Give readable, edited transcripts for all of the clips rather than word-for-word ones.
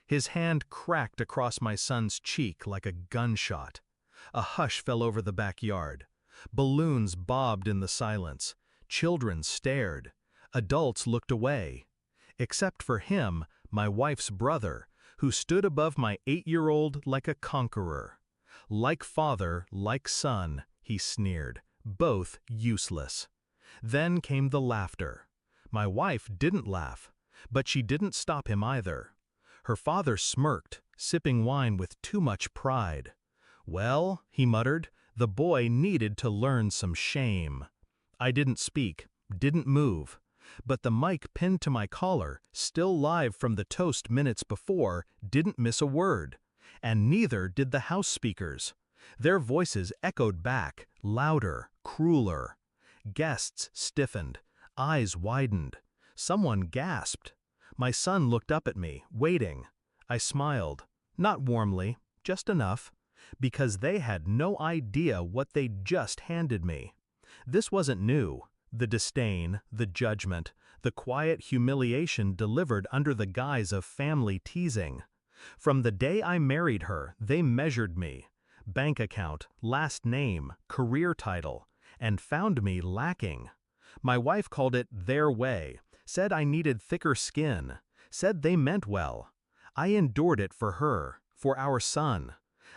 His hand cracked across my son's cheek like a gunshot. A hush fell over the backyard. Balloons bobbed in the silence. Children stared. Adults looked away. Except for him, my wife's brother, who stood above my 8-year-old like a conqueror. Like father, like son, he sneered, both useless. Then came the laughter. My wife didn't laugh, but she didn't stop him either. Her father smirked, sipping wine with too much pride. "Well," he muttered, "the boy needed to learn some shame." I didn't speak, didn't move, but the mic pinned to my collar, still live from the toast minutes before, didn't miss a word. And neither did the house speakers. Their voices echoed back, louder, crueler. Guests stiffened, eyes widened. Someone gasped. My son looked up at me, waiting. I smiled, not warmly, just enough, because they had no idea what they'd just handed me. This wasn't new. The disdain, the judgment, the quiet humiliation delivered under the guise of family teasing. From the day I married her, they measured me. Bank account, last name, career title, and found me lacking. My wife called it their way, said I needed thicker skin, said they meant well. I endured it for her, for our son.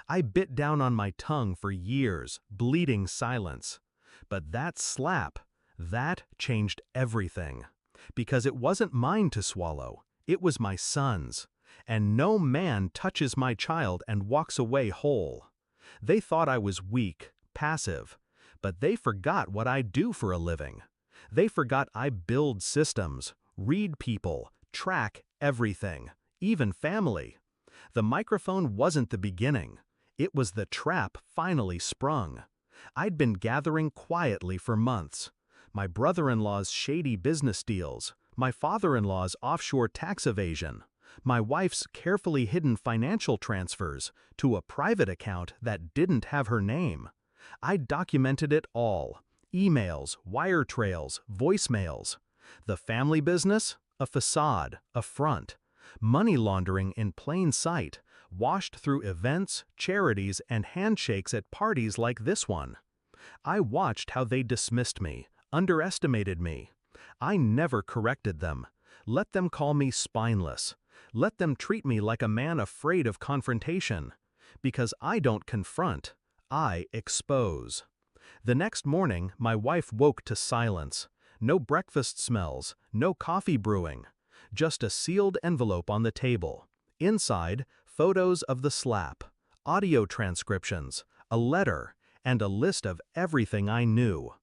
I bit down on my tongue for years, bleeding silence. But that slap, that changed everything. Because it wasn't mine to swallow, it was my son's. And no man touches my child and walks away whole. They thought I was weak, passive, but they forgot what I do for a living. They forgot I build systems, read people, track everything, even family. The microphone wasn't the beginning. It was the trap finally sprung. I'd been gathering quietly for months. My brother-in-law's shady business deals, my father-in-law's offshore tax evasion, my wife's carefully hidden financial transfers to a private account that didn't have her name. I documented it all. Emails, wire trails, voicemails. The family business? A facade, a front. Money laundering in plain sight, washed through events, charities, and handshakes at parties like this one. I watched how they dismissed me, underestimated me. I never corrected them. Let them call me spineless. Let them treat me like a man afraid of confrontation. Because I don't confront, I expose. The next morning, my wife woke to silence. No breakfast smells, no coffee brewing. Just a sealed envelope on the table. Inside, photos of the slap, audio transcriptions, a letter, and a list of everything I knew.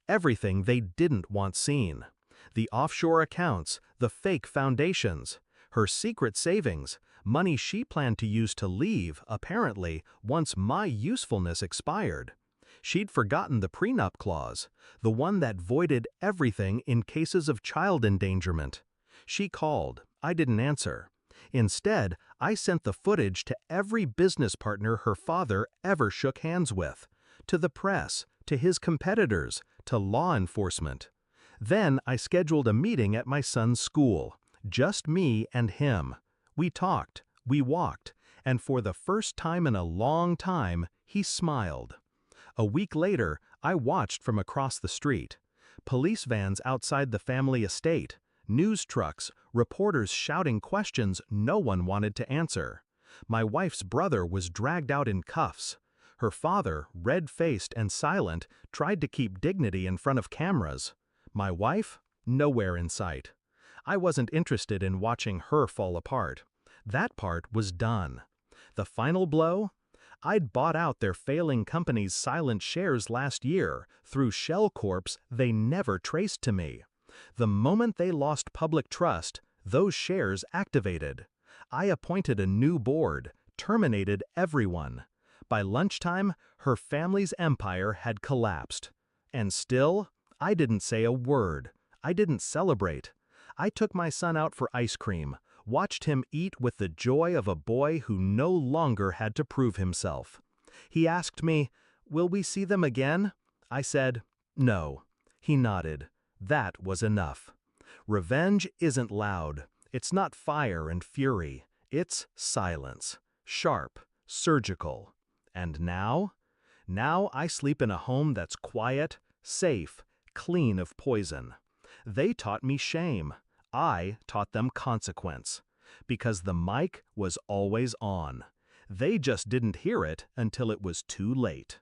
Everything they didn't want seen. The offshore accounts, the fake foundations, her secret savings, money she planned to use to leave, apparently, once my usefulness expired. She'd forgotten the prenup clause, the one that voided everything in cases of child endangerment. She called. I didn't answer. Instead, I sent the footage to every business partner her father ever shook hands with, to the press, to his competitors, to law enforcement. Then I scheduled a meeting at my son's school, just me and him. We talked, we walked, and for the first time in a long time, he smiled. A week later, I watched from across the street. Police vans outside the family estate, news trucks, reporters shouting questions no one wanted to answer. My wife's brother was dragged out in cuffs. Her father, red-faced and silent, tried to keep dignity in front of cameras. My wife? Nowhere in sight. I wasn't interested in watching her fall apart. That part was done. The final blow? I'd bought out their failing company's silent shares last year through shell corps they never traced to me. The moment they lost public trust, those shares activated. I appointed a new board, terminated everyone. By lunchtime, her family's empire had collapsed. And still, I didn't say a word. I didn't celebrate. I took my son out for ice cream, watched him eat with the joy of a boy who no longer had to prove himself. He asked me, "Will we see them again?" I said, "No." He nodded. That was enough. Revenge isn't loud. It's not fire and fury. It's silence, sharp, surgical. And now? Now I sleep in a home that's quiet, safe, clean of poison. They taught me shame. I taught them consequence. Because the mic was always on. They just didn't hear it until it was too late.